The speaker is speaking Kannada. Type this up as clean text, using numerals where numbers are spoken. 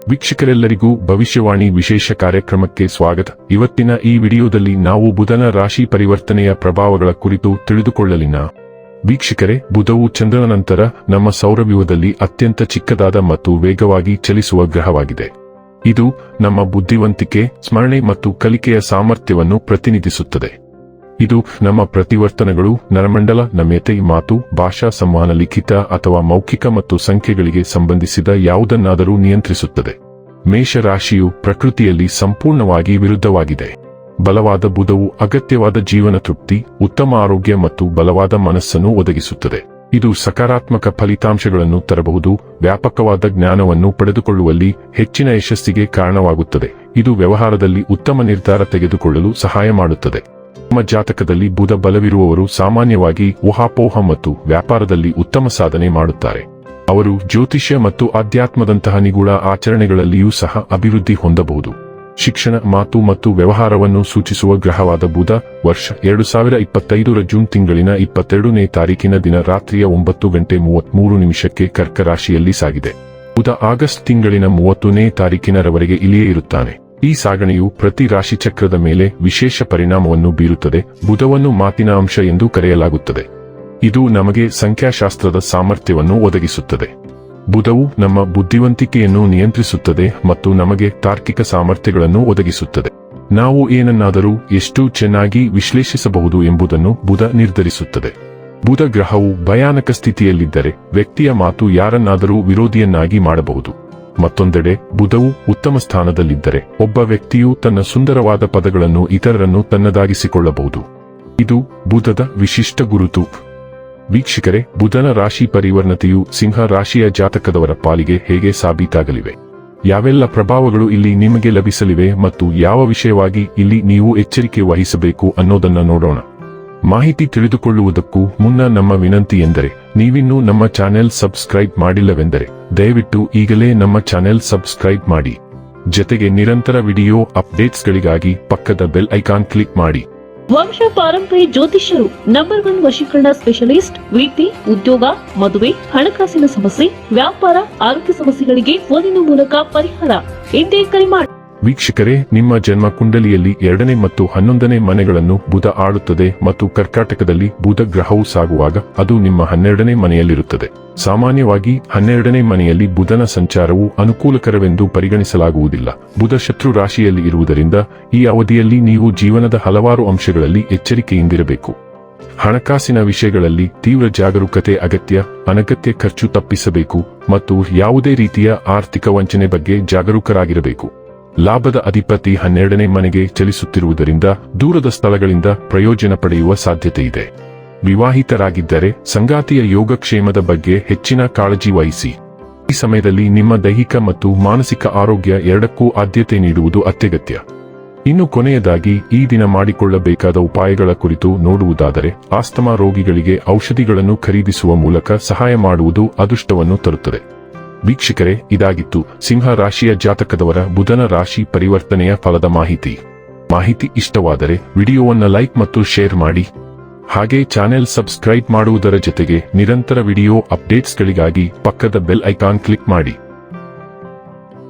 ವೀಕ್ಷಕರೆಲ್ಲರಿಗೂ ಭವಿಷ್ಯವಾಣಿ ವಿಶೇಷ ಕಾರ್ಯಕ್ರಮಕ್ಕೆ ಸ್ವಾಗತ. ಇವತ್ತಿನ ಈ ವಿಡಿಯೋದಲ್ಲಿ ನಾವು ಬುಧನ ರಾಶಿ ಪರಿವರ್ತನೆಯ ಪ್ರಭಾವಗಳ ಕುರಿತು ತಿಳಿದುಕೊಳ್ಳಲಿನ. ವೀಕ್ಷಕರೇ, ಬುಧವು ಚಂದ್ರನ ನಂತರ ನಮ್ಮ ಸೌರವ್ಯೂಹದಲ್ಲಿ ಅತ್ಯಂತ ಚಿಕ್ಕದಾದ ಮತ್ತು ವೇಗವಾಗಿ ಚಲಿಸುವ ಗ್ರಹವಾಗಿದೆ. ಇದು ನಮ್ಮ ಬುದ್ಧಿವಂತಿಕೆ, ಸ್ಮರಣೆ ಮತ್ತು ಕಲಿಕೆಯ ಸಾಮರ್ಥ್ಯವನ್ನು ಪ್ರತಿನಿಧಿಸುತ್ತದೆ. ಇದು ನಮ್ಮ ಪ್ರತಿವರ್ತನೆಗಳು, ನರಮಂಡಲ, ನಮ್ಯತೆ, ಮಾತು, ಭಾಷಾ ಸಂವಹನ, ಲಿಖಿತ ಅಥವಾ ಮೌಖಿಕ ಮತ್ತು ಸಂಖ್ಯೆಗಳಿಗೆ ಸಂಬಂಧಿಸಿದ ಯಾವುದನ್ನಾದರೂ ನಿಯಂತ್ರಿಸುತ್ತದೆ. ಮೇಷರಾಶಿಯು ಪ್ರಕೃತಿಯಲ್ಲಿ ಸಂಪೂರ್ಣವಾಗಿ ವಿರುದ್ಧವಾಗಿದೆ. ಬಲವಾದ ಬುಧವು ಅಗತ್ಯವಾದ ಜೀವನ ತೃಪ್ತಿ, ಉತ್ತಮ ಆರೋಗ್ಯ ಮತ್ತು ಬಲವಾದ ಮನಸ್ಸನ್ನು ಒದಗಿಸುತ್ತದೆ. ಇದು ಸಕಾರಾತ್ಮಕ ಫಲಿತಾಂಶಗಳನ್ನು ತರಬಹುದು, ವ್ಯಾಪಕವಾದ ಜ್ಞಾನವನ್ನು ಪಡೆದುಕೊಳ್ಳುವಲ್ಲಿ ಹೆಚ್ಚಿನ ಯಶಸ್ಸಿಗೆ ಕಾರಣವಾಗುತ್ತದೆ. ಇದು ವ್ಯವಹಾರದಲ್ಲಿ ಉತ್ತಮ ನಿರ್ಧಾರ ತೆಗೆದುಕೊಳ್ಳಲು ಸಹಾಯ ಮಾಡುತ್ತದೆ. ನಮ್ಮ ಜಾತಕದಲ್ಲಿ ಬುಧ ಬಲವಿರುವವರು ಸಾಮಾನ್ಯವಾಗಿ ಊಹಾಪೋಹ ಮತ್ತು ವ್ಯಾಪಾರದಲ್ಲಿ ಉತ್ತಮ ಸಾಧನೆ ಮಾಡುತ್ತಾರೆ. ಅವರು ಜ್ಯೋತಿಷ್ಯ ಮತ್ತು ಆಧ್ಯಾತ್ಮದಂತಹ ನಿಗೂಢ ಆಚರಣೆಗಳಲ್ಲಿಯೂ ಸಹ ಅಭಿವೃದ್ಧಿ ಹೊಂದಬಹುದು. ಶಿಕ್ಷಣ, ಮಾತು ಮತ್ತು ವ್ಯವಹಾರವನ್ನು ಸೂಚಿಸುವ ಗ್ರಹವಾದ ಬುಧ ವರ್ಷ 2025 ಜೂನ್ ತಿಂಗಳಿನ 22ನೇ ತಾರೀಕಿನ ದಿನ ರಾತ್ರಿಯ 9:33 ಕರ್ಕ ರಾಶಿಯಲ್ಲಿ ಸಾಗಿದೆ. ಬುಧ ಆಗಸ್ಟ್ ತಿಂಗಳಿನ 30ನೇ ತಾರೀಕಿನವರೆಗೆ ಇಲ್ಲಿಯೇ ಇರುತ್ತಾನೆ. ಈ ಸಾಗಣೆಯು ಪ್ರತಿ ರಾಶಿಚಕ್ರದ ಮೇಲೆ ವಿಶೇಷ ಪರಿಣಾಮವನ್ನು ಬೀರುತ್ತದೆ. ಬುಧವನ್ನು ಮಾತಿನ ಅಂಶ ಎಂದು ಕರೆಯಲಾಗುತ್ತದೆ. ಇದು ನಮಗೆ ಸಂಖ್ಯಾಶಾಸ್ತ್ರದ ಸಾಮರ್ಥ್ಯವನ್ನು ಒದಗಿಸುತ್ತದೆ. ಬುಧವು ನಮ್ಮ ಬುದ್ಧಿವಂತಿಕೆಯನ್ನು ನಿಯಂತ್ರಿಸುತ್ತದೆ ಮತ್ತು ನಮಗೆ ತಾರ್ಕಿಕ ಸಾಮರ್ಥ್ಯಗಳನ್ನು ಒದಗಿಸುತ್ತದೆ. ನಾವು ಏನನ್ನಾದರೂ ಎಷ್ಟು ಚೆನ್ನಾಗಿ ವಿಶ್ಲೇಷಿಸಬಹುದು ಎಂಬುದನ್ನು ಬುಧ ನಿರ್ಧರಿಸುತ್ತದೆ. ಬುಧ ಗ್ರಹವು ಭಯಾನಕ ಸ್ಥಿತಿಯಲ್ಲಿದ್ದರೆ ವ್ಯಕ್ತಿಯ ಮಾತು ಯಾರನ್ನಾದರೂ ವಿರೋಧಿಯನ್ನಾಗಿ ಮಾಡಬಹುದು. ಮತ್ತೊಂದೆಡೆ ಬುಧವು ಉತ್ತಮ ಸ್ಥಾನದಲ್ಲಿದ್ದರೆ ಒಬ್ಬ ವ್ಯಕ್ತಿಯು ತನ್ನ ಸುಂದರವಾದ ಪದಗಳನ್ನು ಇತರರನ್ನು ತನ್ನದಾಗಿಸಿಕೊಳ್ಳಬಹುದು. ಇದು ಬುಧದ ವಿಶಿಷ್ಟ ಗುರುತು. ವೀಕ್ಷಕರೇ, ಬುಧನ ರಾಶಿ ಪರಿವರ್ತನೆಯು ಸಿಂಹ ರಾಶಿಯ ಜಾತಕದವರ ಪಾಲಿಗೆ ಹೇಗೆ ಸಾಬೀತಾಗಲಿವೆ? ಯಾವೆಲ್ಲ ಪ್ರಭಾವಗಳು ಇಲ್ಲಿ ನಿಮಗೆ ಲಭಿಸಲಿವೆ ಮತ್ತು ಯಾವ ವಿಷಯವಾಗಿ ಇಲ್ಲಿ ನೀವು ಎಚ್ಚರಿಕೆ ವಹಿಸಬೇಕು ಅನ್ನೋದನ್ನ ನೋಡೋಣ. ಮಾಹಿತಿ ತಿಳಿದುಕೊಳ್ಳುವುದಕ್ಕೂ ಮುನ್ನ ನಮ್ಮ ವಿನಂತಿ ಎಂದರೆ, ನೀವಿನ್ನೂ ನಮ್ಮ ಚಾನೆಲ್ ಸಬ್ಸ್ಕ್ರೈಬ್ ಮಾಡಿಲ್ಲವೆಂದರೆ ದಯವಿಟ್ಟು ಈಗಲೇ ನಮ್ಮ ಚಾನೆಲ್ ಸಬ್ಸ್ಕ್ರೈಬ್ ಮಾಡಿ. ಜೊತೆಗೆ ನಿರಂತರ ವಿಡಿಯೋ ಅಪ್ಡೇಟ್ಸ್ಗಳಿಗಾಗಿ ಪಕ್ಕದ ಬೆಲ್ ಐಕಾನ್ ಕ್ಲಿಕ್ ಮಾಡಿ. ವಂಶ ಪಾರಂಪರ್ಯ ಜ್ಯೋತಿಷ್ಯರು ನಂಬರ್ 1 ವಶೀಕರಣ ಸ್ಪೆಷಲಿಸ್ಟ್. ವೃತ್ತಿ, ಉದ್ಯೋಗ, ಮದುವೆ, ಹಣಕಾಸಿನ ಸಮಸ್ಯೆ, ವ್ಯಾಪಾರ, ಆರೋಗ್ಯ ಸಮಸ್ಯೆಗಳಿಗೆ ಫೋನಿನ ಮೂಲಕ ಪರಿಹಾರ. ಇಂದೇ ಕರೆ ಮಾಡಿ. ವೀಕ್ಷಕರೇ, ನಿಮ್ಮ ಜನ್ಮ ಕುಂಡಲಿಯಲ್ಲಿ 2ನೇ ಮತ್ತು 11ನೇ ಮನೆಗಳನ್ನು ಬುಧ ಆಳುತ್ತದೆ ಮತ್ತು ಕರ್ಕಾಟಕದಲ್ಲಿ ಬುಧ ಗ್ರಹವು ಸಾಗುವಾಗ ಅದು ನಿಮ್ಮ 12ನೇ ಮನೆಯಲ್ಲಿರುತ್ತದೆ. ಸಾಮಾನ್ಯವಾಗಿ 12ನೇ ಮನೆಯಲ್ಲಿ ಬುಧನ ಸಂಚಾರವು ಅನುಕೂಲಕರವೆಂದು ಪರಿಗಣಿಸಲಾಗುವುದಿಲ್ಲ. ಬುಧ ಶತ್ರು ರಾಶಿಯಲ್ಲಿ ಇರುವುದರಿಂದ ಈ ಅವಧಿಯಲ್ಲಿ ನೀವು ಜೀವನದ ಹಲವಾರು ಅಂಶಗಳಲ್ಲಿ ಎಚ್ಚರಿಕೆಯಿಂದಿರಬೇಕು. ಹಣಕಾಸಿನ ವಿಷಯಗಳಲ್ಲಿ ತೀವ್ರ ಜಾಗರೂಕತೆ ಅಗತ್ಯ. ಅನಗತ್ಯ ಖರ್ಚು ತಪ್ಪಿಸಬೇಕು ಮತ್ತು ಯಾವುದೇ ರೀತಿಯ ಆರ್ಥಿಕ ವಂಚನೆ ಬಗ್ಗೆ ಜಾಗರೂಕರಾಗಿರಬೇಕು. ಲಾಭದ ಅಧಿಪತಿ 12ನೇ ಮನೆಗೆ ಚಲಿಸುತ್ತಿರುವುದರಿಂದ ದೂರದ ಸ್ಥಳಗಳಿಂದ ಪ್ರಯೋಜನ ಪಡೆಯುವ ಸಾಧ್ಯತೆಯಿದೆ. ವಿವಾಹಿತರಾಗಿದ್ದರೆ ಸಂಗಾತಿಯ ಯೋಗಕ್ಷೇಮದ ಬಗ್ಗೆ ಹೆಚ್ಚಿನ ಕಾಳಜಿ ವಹಿಸಿ. ಈ ಸಮಯದಲ್ಲಿ ನಿಮ್ಮ ದೈಹಿಕ ಮತ್ತು ಮಾನಸಿಕ ಆರೋಗ್ಯ ಎರಡಕ್ಕೂ ಆದ್ಯತೆ ನೀಡುವುದು ಅತ್ಯಗತ್ಯ. ಇನ್ನು ಕೊನೆಯದಾಗಿ ಈ ದಿನ ಮಾಡಿಕೊಳ್ಳಬೇಕಾದ ಉಪಾಯಗಳ ಕುರಿತು ನೋಡುವುದಾದರೆ, ಆಸ್ತಮಾ ರೋಗಿಗಳಿಗೆ ಔಷಧಿಗಳನ್ನು ಖರೀದಿಸುವ ಮೂಲಕ ಸಹಾಯ ಮಾಡುವುದು ಅದೃಷ್ಟವನ್ನು ತರುತ್ತದೆ. ವೀಕ್ಷಕರೇ, ಇದಾಗಿತ್ತು ಸಿಂಹ ರಾಶಿಯ ಜಾತಕದವರ ಬುಧನ ರಾಶಿ ಪರಿವರ್ತನೆಯ ಫಲದ ಮಾಹಿತಿ. ಇಷ್ಟವಾದರೆ ವಿಡಿಯೋವನ್ನು ಲೈಕ್ ಮತ್ತು ಶೇರ್ ಮಾಡಿ. ಹಾಗೆ ಚಾನೆಲ್ ಸಬ್ಸ್ಕ್ರೈಬ್ ಮಾಡುವುದರ ಜೊತೆಗೆ ನಿರಂತರ ವಿಡಿಯೋ ಅಪ್ಡೇಟ್ಸ್ಗಳಿಗಾಗಿ ಪಕ್ಕದ ಬೆಲ್ ಐಕಾನ್ ಕ್ಲಿಕ್ ಮಾಡಿ.